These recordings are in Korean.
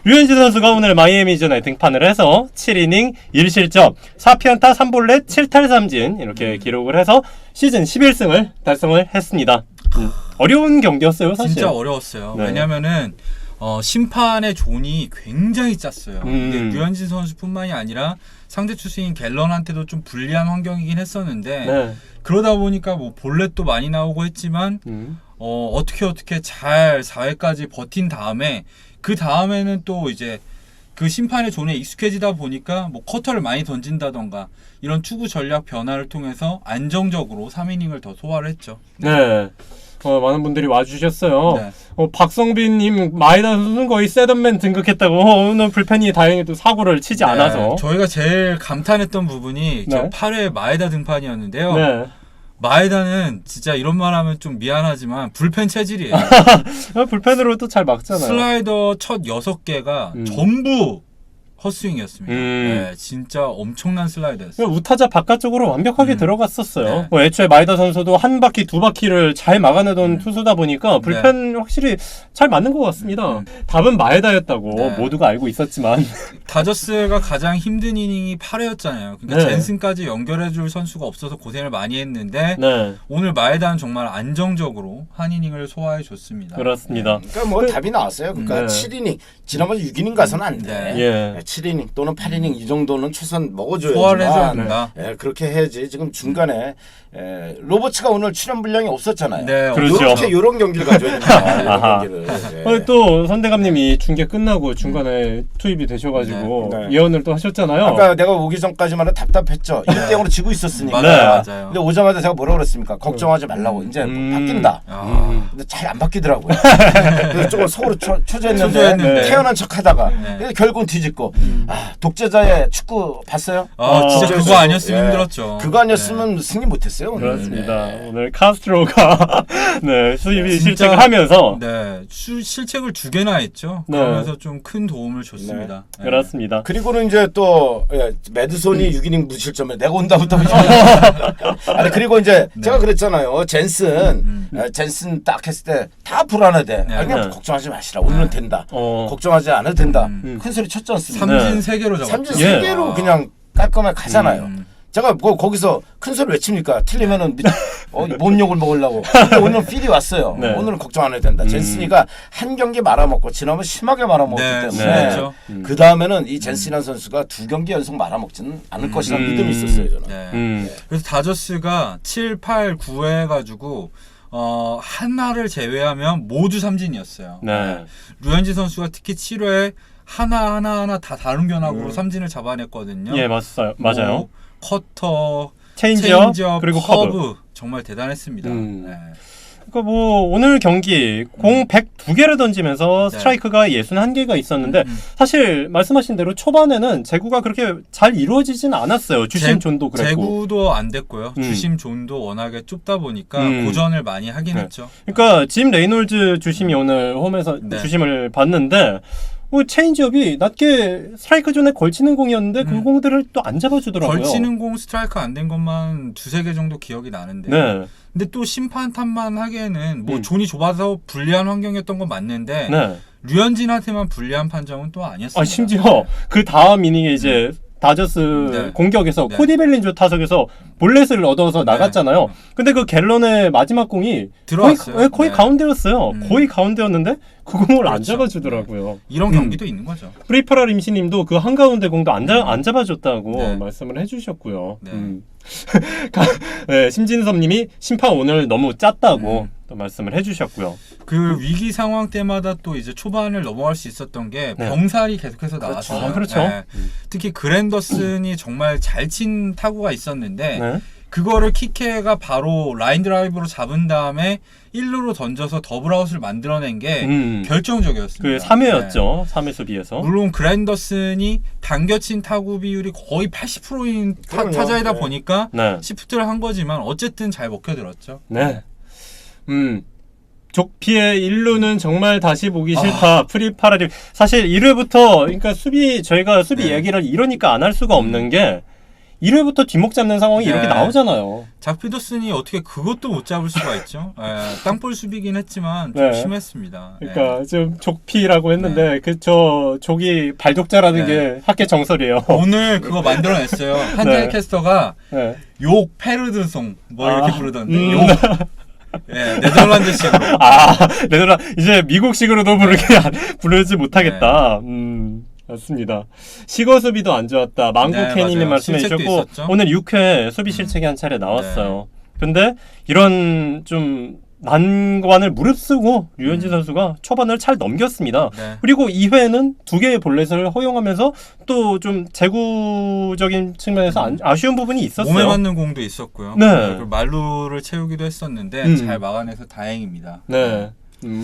류현진 선수가 오늘 마이애미전에 등판을 해서 7이닝 1실점 4피안타 3볼넷 7탈 3진 이렇게 기록을 해서 시즌 11승을 달성을 했습니다. 어려운 경기였어요, 사실. 진짜 어려웠어요. 네. 왜냐면은 심판의 존이 굉장히 짰어요. 근데 류현진 선수뿐만이 아니라 상대 투수인 갤런한테도 좀 불리한 환경이긴 했었는데 네. 그러다 보니까 뭐 볼넷도 많이 나오고 했지만 어떻게 잘 4회까지 버틴 다음에 그 다음에는 또 이제 그 심판의 존에 익숙해지다 보니까 뭐 커터를 많이 던진다던가 이런 투구 전략 변화를 통해서 안정적으로 3이닝을 더 소화를 했죠. 네. 많은 분들이 와주셨어요. 네. 박성빈님, 마이다 선수는 거의 세던맨 등극했다고. 오늘 불펜이 다행히도 사고를 치지 않아서. 저희가 제일 감탄했던 부분이 네. 8회 마에다 등판이었는데요. 네. 마에다는 진짜 이런 말 하면 좀 미안하지만 불펜 체질이에요. 불펜으로 또 잘 막잖아요. 슬라이더 첫 6개가 전부 헛스윙이었습니다. 네, 진짜 엄청난 슬라이더였어요. 우타자 바깥쪽으로 완벽하게 들어갔었어요. 네. 뭐 애초에 마이다 선수도 한 바퀴 두 바퀴를 잘 막아내던 투수다 보니까 불펜 확실히 잘 맞는 것 같습니다. 답은 마에다였다고 네. 모두가 알고 있었지만 다저스가 가장 힘든 이닝이 8회였잖아요. 그러니까 네. 젠슨까지 연결해줄 선수가 없어서 고생을 많이 했는데 네, 오늘 마에다는 정말 안정적으로 한 이닝을 소화해줬습니다. 그렇습니다. 그러니까 뭐 답이 나왔어요. 그러니까 네. 7이닝 지난번에 6이닝 가서는 안 돼. 네. 예. 7이닝 또는 8이닝 이 정도는 최소한 먹어줘야지만 소화를 해줘야 된다. 그렇게 해야지. 지금 중간에 로버츠가 오늘 출연 분량이 없었잖아요. 네, 그렇죠. 이런 경기를 가져야 됩니다. 이런 경기를. 또 선대감님이 중계 끝나고 중간에 투입이 되셔가지고 네. 예언을 또 하셨잖아요. 아까 내가 오기 전까지만 해도 답답했죠. 1대0으로 지고 있었으니까. 맞아요. 근데 오자마자 제가 뭐라고 그랬습니까? 걱정하지 말라고. 이제 바뀐다. 근데 잘 안 바뀌더라고요. 그래서 조금 속으로 초조했는데 태어난 척하다가 결국은 뒤집고 독재자의 축구 봤어요? 진짜 그거 독재자. 아니었으면 힘들었죠. 그거 아니었으면 승리 못했어요. 오늘. 그렇습니다. 오늘 카스트로가 네, 수입이 진짜, 실책하면서 실책을 2개나 했죠. 네. 그러면서 좀 큰 도움을 줬습니다. 네. 그렇습니다. 그리고는 이제 또 매드손이 6이닝 무실점에 내가 온다부터 아니 그리고 이제 제가 그랬잖아요. 젠슨 딱 했을 때 다 불안하대. 아니 그냥 걱정하지 마시라. 오늘은 된다. 걱정하지 않아도 된다. 큰 소리 쳤지 않습니까? 삼진 3개로 잡았죠. 삼진 3개로 그냥 깔끔하게 가잖아요. 제가 거기서 큰 소리 외칩니까? 틀리면은 뭔 욕을 먹으려고. 근데 오늘 필이 왔어요. 네. 오늘은 걱정 안 해도 된다. 젠슨이가 한 경기 말아먹고 지난번 심하게 말아먹었기 때문에 그렇죠. 그 다음에는 이 젠슨이라는 선수가 2경기 연속 말아먹지는 않을 것이라는 믿음이 있었어요. 저는. 그래서 다저스가 7, 8, 9회 가지고 하나를 제외하면 모두 삼진이었어요. 네. 류현진 선수가 특히 7회에 하나 다 다른 견학으로 삼진을 잡아냈거든요. 예, 맞아요. 커터, 체인지업 그리고 커브. 정말 대단했습니다. 네. 그러니까 뭐 오늘 경기 공 102개를 던지면서 스트라이크가 61개가 있었는데 사실 말씀하신 대로 초반에는 제구가 그렇게 잘 이루어지진 않았어요. 주심 존도 그랬고. 제구도 안 됐고요. 주심 존도 워낙에 좁다 보니까 고전을 많이 하긴 했죠. 그러니까 짐 레이놀즈 주심이 오늘 홈에서 주심을 봤는데 체인지업이 낮게 스트라이크 존에 걸치는 공이었는데 그 공들을 또 안 잡아주더라고요. 걸치는 공 스트라이크 안 된 것만 2-3개 정도 기억이 나는데 네. 근데 또 심판 탓만 하기에는 뭐 존이 좁아서 불리한 환경이었던 건 맞는데 류현진한테만 불리한 판정은 또 아니었습니다. 심지어 그 다음 이닝에 이제 다저스 공격에서 코디 벨린조 타석에서 볼넷을 얻어서 나갔잖아요. 근데 그 갤런의 마지막 공이 들어왔어요. 거의 가운데였어요. 거의 가운데였는데 그 공을 안 잡아주더라고요. 이런 경기도 있는 거죠. 프리퍼럴 임시님도 그 한가운데 공도 안 잡아줬다고 말씀을 해주셨고요. 심진섭님이 심판 오늘 너무 짰다고 또 말씀을 해주셨고요. 그 위기 상황 때마다 또 이제 초반을 넘어갈 수 있었던 게 병살이 계속해서 나왔어요. 그렇죠. 특히 그랜더슨이 정말 잘 친 타구가 있었는데 그거를 키케가 바로 라인 드라이브로 잡은 다음에 1루로 던져서 더블아웃을 만들어낸 게 결정적이었습니다. 그 3회였죠. 3회 수비에서. 물론 그랜더슨이 당겨친 타구 비율이 거의 80%인 타자이다 보니까 시프트를 한 거지만 어쨌든 잘 먹혀들었죠. 네. 족피의 1루는 정말 다시 보기 싫다. 프리파라디. 사실 1회부터 그러니까 저희가 수비 얘기를 이러니까 안 할 수가 없는 게 1회부터 뒷목 잡는 상황이 네. 이렇게 나오잖아요. 작 피더슨이 어떻게 그것도 못 잡을 수가 있죠. 땅볼 수비긴 했지만 좀 네. 심했습니다. 그러니까 좀 족피라고 했는데 저 족이 발독자라는 네. 게 학계 정설이에요. 오늘 그거 만들어냈어요. 한재 네. 캐스터가 네. 욕 페르드송 뭐 이렇게 부르던데 음. 욕 네덜란드식으로 얘들아 이제 미국식으로도 부르지 못하겠다. 맞습니다. 시거 수비도 안 좋았다. 망고캐님이 맞아요. 말씀해 실책도 주셨고 있었죠. 오늘 6회 수비 실책이 한 차례 나왔어요. 근데 이런 좀 난관을 무릅쓰고 류현진 선수가 초반을 잘 넘겼습니다. 네. 그리고 2회에는 2개의 볼넷을 허용하면서 또 좀 재구적인 측면에서 아쉬운 부분이 있었어요. 몸에 맞는 공도 있었고요. 네. 그리고 말루를 채우기도 했었는데 음. 잘 막아내서 다행입니다. 네.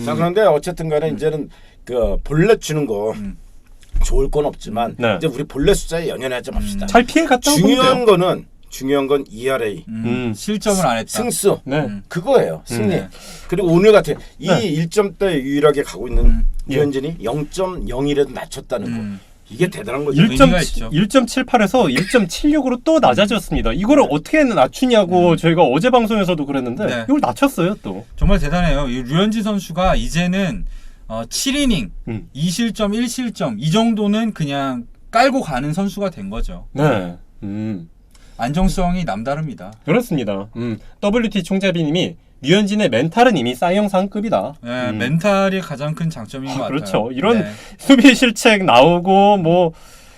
자 그런데 어쨌든 간에 이제는 그 볼넷 주는 거 좋을 건 없지만 네. 이제 우리 볼넷 숫자에 연연하지 맙시다. 잘 피해 갔다고 중요한 건 ERA 실점을 안 했다. 승수 네. 그거예요. 승리. 네. 그리고 오늘 같은 이 네. 1점대 유일하게 가고 있는 예. 류현진이 0.0이라도 낮췄다는 거. 이게 대단한 거죠. 의미가 있죠. 1.78에서 1.76으로 또 낮아졌습니다. 이거를 어떻게 낮추냐고 저희가 어제 방송에서도 그랬는데 네. 이걸 낮췄어요 또. 정말 대단해요. 이 류현진 선수가 이제는 7이닝 2실점 1실점 이 정도는 그냥 깔고 가는 선수가 된 거죠. 네. 안정성이 남다릅니다. 그렇습니다. WT 총재비님이 류현진의 멘탈은 이미 쌍용상급이다. 네, 멘탈이 가장 큰 장점인 것 같아요. 그렇죠. 이런 네. 수비 실책 나오고 뭐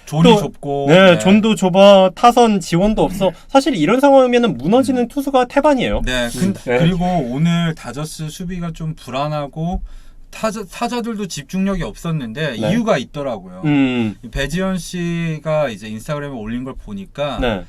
존이 또, 좁고 네, 존도 좁아 타선 지원도 없어. 사실 이런 상황이면 무너지는 투수가 태반이에요. 네, 그리고 오늘 다저스 수비가 좀 불안하고 타자들도 집중력이 없었는데 네. 이유가 있더라고요. 음. 배지현 씨가 이제 인스타그램에 올린 걸 보니까 네.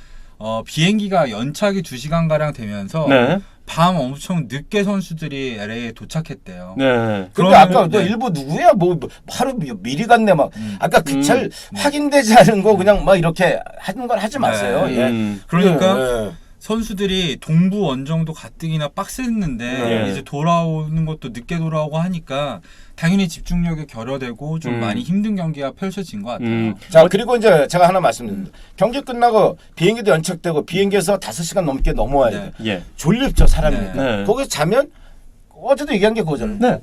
비행기가 연착이 2시간 가량 되면서 네. 밤 엄청 늦게 선수들이 LA에 도착했대요. 네. 근데 그러면은, 아까 너 네. 일부 누구야? 뭐 하루 미리 갔네 막. 아까 그 잘 확인되지 않은 거 그냥 막 이렇게 하는 건 하지 마세요. 네. 예. 그러니까 네. 선수들이 동부 원정도 가뜩이나 빡셌는데 네. 이제 돌아오는 것도 늦게 돌아오고 하니까 당연히 집중력이 결여되고 좀 많이 힘든 경기가 펼쳐진 것 같아요. 자 그리고 이제 제가 하나 말씀드립니다. 경기 끝나고 비행기도 연착되고 비행기에서 5시간 넘게 넘어와야 돼. 네. 예. 졸립죠 사람이니까. 네. 거기서 자면 어제도 얘기한 게 그거잖아요. 네.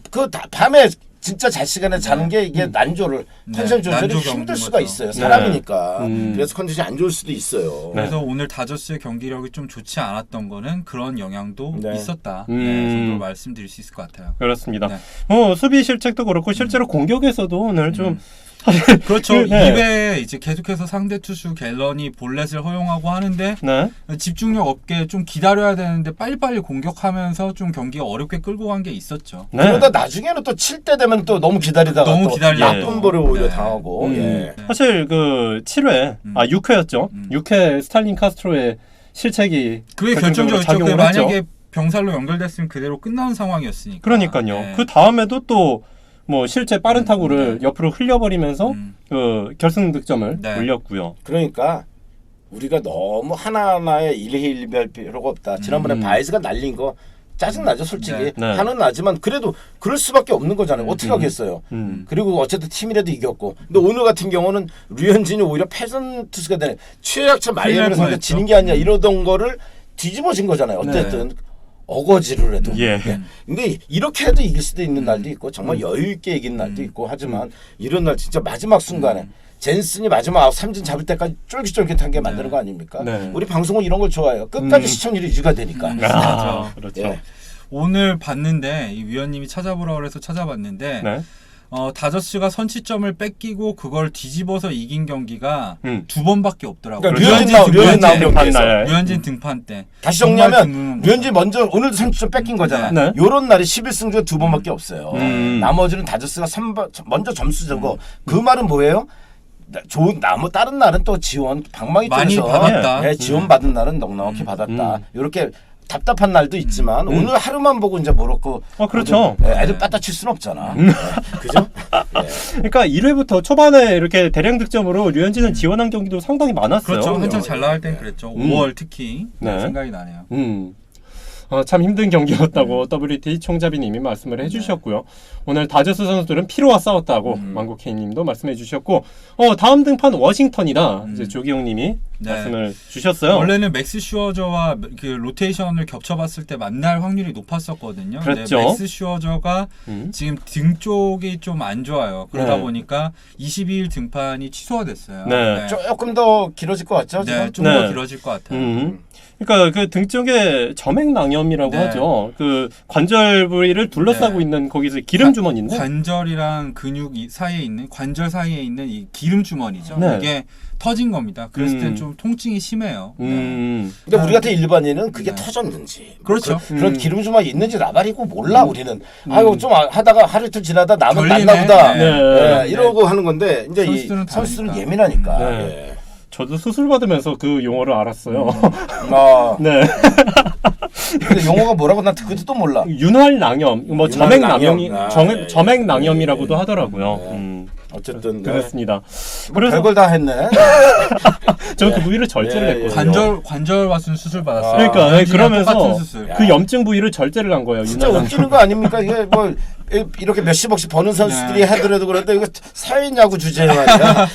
밤에 진짜 잘 시간에 자는 게 이게 난조를 컨디션 조절이 난조 힘들 겪는 수가 거죠. 있어요. 네. 사람이니까. 그래서 컨디션이 안 좋을 수도 있어요. 그래서 오늘 다저스의 경기력이 좀 좋지 않았던 거는 그런 영향도 네. 있었다. 네, 정도로 말씀드릴 수 있을 것 같아요. 그렇습니다. 네. 수비 실책도 그렇고 실제로 공격에서도 오늘 좀 그렇죠. 네. 2회 이제 계속해서 상대 투수 갤런이 볼넷을 허용하고 하는데 네. 집중력 없게 좀 기다려야 되는데 빨리빨리 공격하면서 좀 경기가 어렵게 끌고 간 게 있었죠. 네. 그러다 나중에는 또 칠 때 되면 또 너무 기다리다가 너무 또 기다리다가 나쁜 볼을 오히려 네. 당하고. 예. 사실 그 7회 6회였죠. 6회 스탈린 카스트로의 실책이 그게 결정적으로 결정적이었죠. 작용을 그게 했죠. 만약에 병살로 연결됐으면 그대로 끝나는 상황이었으니까. 그러니까요. 네. 그 다음에도 또 뭐 실제 빠른 타구를 옆으로 흘려버리면서 그 결승 득점을 네. 올렸고요. 그러니까 우리가 너무 하나하나에 일희일비할 필요가 없다. 지난번에 바이스가 날린 거 짜증나죠 솔직히. 네. 네. 화는 나지만 그래도 그럴 수밖에 없는 거잖아요. 어떻게 하겠어요. 그리고 어쨌든 팀이라도 이겼고. 근데 오늘 같은 경우는 류현진이 오히려 패전 투수가 되네. 최약체 마이애미를 상대 뻔했죠. 지는 게 아니야. 이러던 거를 뒤집어진 거잖아요. 어쨌든. 어거지를 해도. 예. 근데 이렇게 해도 이길 수도 있는 날도 있고 정말 여유 있게 이긴 날도 있고 하지만 이런 날 진짜 마지막 순간에 젠슨이 마지막 아웃 삼진 잡을 때까지 쫄깃쫄깃한 만드는 거 아닙니까? 네. 우리 방송은 이런 걸 좋아해요. 끝까지 시청률이 유지가 되니까. 아, 그렇죠. 예. 오늘 봤는데 이 위원님이 찾아보라고 그래서 찾아봤는데 네. 다저스가 선취점을 뺏기고 그걸 뒤집어서 이긴 경기가 2번밖에 없더라고요. 그러니까 류현진 나온 경기에서. 류현진 등판 때. 다시 정말 정리하면 드문 류현진 먼저 오늘도 선취점 뺏긴 거잖아. 네. 요런 날이 11승 중에 2번밖에 없어요. 나머지는 다저스가 먼저 점수 주고 그 말은 뭐예요? 좋은 다른 날은 또 지원 방망이 많이 쪽에서 받았다. 네, 지원 받은 날은 넉넉히 받았다. 이렇게 답답한 날도 있지만 오늘 하루만 보고 이제 모로코 그렇죠. 애들 빠따 칠 수는 없잖아. 네. 그죠? 그러니까 1회부터 초반에 이렇게 대량 득점으로 류현진을 지원한 경기도 상당히 많았어요. 그렇죠. 한참 잘 나갈 땐 그랬죠. 5월 특히 네. 생각이 나네요. 참 힘든 경기였다고 WT 총잡이님이 말씀을 해주셨고요. 오늘 다저스 선수들은 피로와 싸웠다고 망고케이님도 말씀해 주셨고 다음 등판 워싱턴이다 이제 조기용님이 네. 말씀을 주셨어요. 원래는 맥스 슈어저와 그 로테이션을 겹쳐봤을 때 만날 확률이 높았었거든요. 그렇죠. 근데 맥스 슈어저가 지금 등 쪽이 좀 안 좋아요. 그러다 네. 보니까 22일 등판이 취소가 됐어요. 네. 조금 더 길어질 것 같죠? 네, 지금? 좀 더 네. 길어질 것 같아요. 그러니까 그 등 쪽에 점액낭염이라고 네. 하죠. 그 관절 부위를 둘러싸고 네. 있는 거기서 기름 주머니인데. 관절이랑 근육 사이에 있는 관절 사이에 있는 이 기름 주머니죠. 네. 이게 터진 겁니다. 그랬을 땐 좀 통증이 심해요. 네. 근데 우리 같은 일반인은 그게 네. 터졌는지 그렇죠. 그런 기름 주머니 있는지 나발이고 몰라 우리는. 아유 좀 하다가 하루 이틀 지나다 남은 걸리네. 났나 보다. 네. 예, 이러고 하는 건데 이제 선수들은 이 선수들은 다르니까. 예민하니까. 네. 예. 저도 수술 받으면서 그 용어를 알았어요. 네. 네. 근데 용어가 뭐라고 난 듣고도 몰라. 윤활낭염, 뭐 윤활낭염. 점액낭염이 아, 네. 점액낭염이라고도 하더라고요. 네. 어쨌든 네. 그렇습니다. 뭐 그래서 별걸 다 했네. 저는 그 부위를 절제를 예, 예. 했거든요. 관절 와순 수술 받았어요. 그러니까 유현진이랑 그러면서 똑같은 수술. 그 염증 부위를 절제를 한 거예요. 진짜 윤활낭염. 웃기는 거 아닙니까? 이게 뭐 이렇게 몇십억씩 버는 선수들이 하더라도 그런데 이거 사회냐고 주제에 말이야.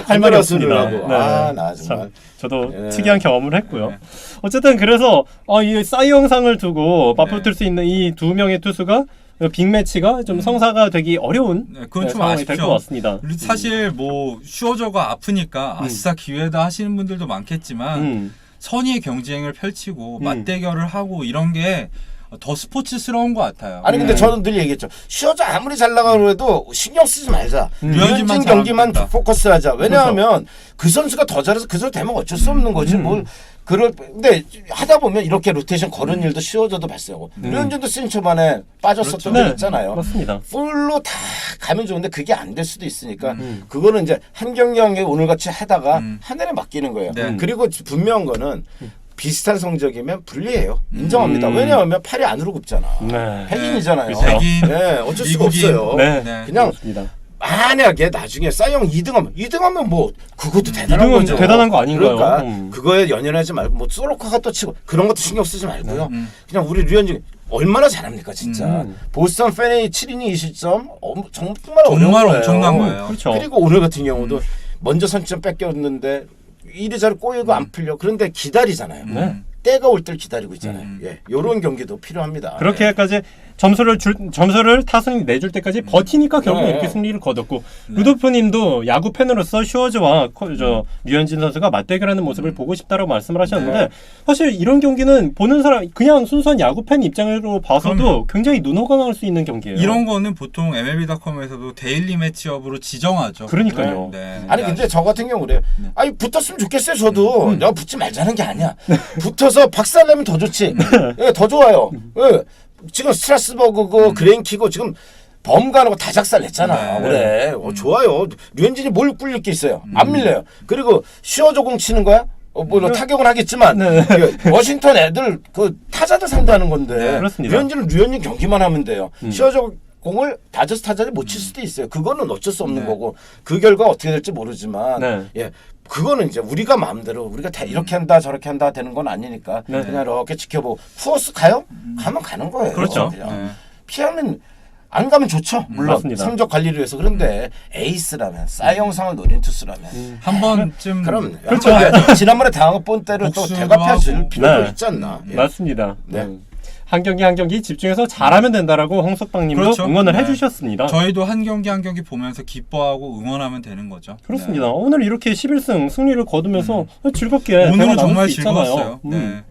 할 말이 없습니다. 네. 네. 아나 정말. 저도 네. 특이한 경험을 했고요. 네. 어쨌든 그래서 이 싸이 영상을 두고 맞붙을 수 있는 이 두 명의 투수가 빅매치가 좀 성사가 되기 어려운 네, 그건 좀 상황이 될 아쉽죠. 것 같습니다. 사실 뭐 슈어저가 아프니까 아싸 기회다 하시는 분들도 많겠지만 선의의 경쟁을 펼치고 맞대결을 하고 이런 게 더 스포츠스러운 것 같아요. 아니 근데 네. 저는 늘 얘기했죠. 슈어저 아무리 잘 나가고 해도 신경 쓰지 말자. 류현진만 류현진 경기만 잘하면 포커스하자. 왜냐하면 그 선수가 더 잘해서 그 선수 되면 어쩔 수 없는 거지. 뭘 근데 하다 보면 이렇게 로테이션 거는 일도 슈어저도 발생하고 류현진도 시즌 초반에 빠졌었던 그렇죠. 적 있잖아요. 맞습니다. 풀로 다 가면 좋은데 그게 안 될 수도 있으니까 그거는 이제 한 경기에 오늘같이 하다가 하늘에 맡기는 거예요. 네. 그리고 분명한 거는 비슷한 성적이면 불리해요. 인정합니다. 왜냐하면 팔이 안으로 굽잖아. 네. 백인이잖아요. 그렇죠. 백인, 네, 어쩔 수가 미국인. 없어요. 네. 네. 그냥 그렇습니다. 만약에 나중에 싸이형 2등하면 뭐 그것도 대단한 2등은 거죠. 대단한 거 아닌가요? 그러니까 그거에 연연하지 말고 뭐 솔로카가 또 치고 그런 것도 신경 쓰지 말고요. 그냥 우리 류현진 얼마나 잘합니까 진짜. 보스턴 팬이 7이닝 2실점 정말 어려운 정말 거예요. 엄청난 거예요. 그렇죠. 그리고 오늘 같은 경우도 먼저 선취점 뺏겼는데 이리저리 꼬이고 안 풀려. 그런데 기다리잖아요. 네. 때가 올 때를 기다리고 있잖아요. 예, 이런 경기도 필요합니다. 그렇게까지 점수를 타선이 내줄 때까지 버티니까 결국 네. 이렇게 승리를 거뒀고 루도프님도 야구 팬으로서 슈어즈와 류현진 선수가 맞대결하는 모습을 보고 싶다라고 말씀을 하셨는데 네. 사실 이런 경기는 보는 사람 그냥 순수한 야구 팬 입장으로 봐서도 그럼요. 굉장히 눈호강할 수 있는 경기예요. 이런 거는 보통 MLB.com에서도 데일리 매치업으로 지정하죠. 그러니까요. 네. 아니 근데 저 같은 경우 그래요. 아니 붙었으면 좋겠어요. 저도 내가 붙지 말자는 게 아니야. 붙어서 박살내면 더 좋지. 예, 더 좋아요. 예. 지금 스트라스버그고 그레인키고 지금 범가하고 다 작살냈잖아. 네. 그래. 좋아요. 류현진이 뭘 꿀릴 게 있어요. 안 밀려요. 그리고 슈어저 공 치는 거야? 뭐 타격은 하겠지만 네. 워싱턴 애들 그 타자들 상대하는 건데 네, 그렇습니다. 류현진은 류현진 경기만 하면 돼요. 슈어저 공을 다저스 타자들이 못 칠 수도 있어요. 그거는 어쩔 수 없는 네. 거고 그 결과 어떻게 될지 모르지만 네. 예. 그거는 이제 우리가 마음대로 우리가 이렇게 한다 저렇게 한다 되는 건 아니니까 네. 그냥 이렇게 지켜보고 쿠어스 가요? 가면 가는 거예요. 그렇죠. 그냥. 네. 피하면 안 가면 좋죠. 물론 맞습니다. 성적 관리를 위해서. 그런데 에이스라면 싸이 영상을 노린 투수라면 한 번쯤 그럼 그렇죠. 한번 지난번에 당한 본 때를 또 복수도 대갚아줄 하고. 필요가 네. 있지 않나. 예. 맞습니다. 네. 한 경기 집중해서 잘하면 된다라고 홍석방님도 그렇죠. 응원을 네. 해주셨습니다. 저희도 한 경기 보면서 기뻐하고 응원하면 되는 거죠. 그렇습니다. 오늘 이렇게 11승 승리를 거두면서 즐겁게 네. 오늘은 대화 나눌 정말 수 있잖아요. 즐거웠어요. 네.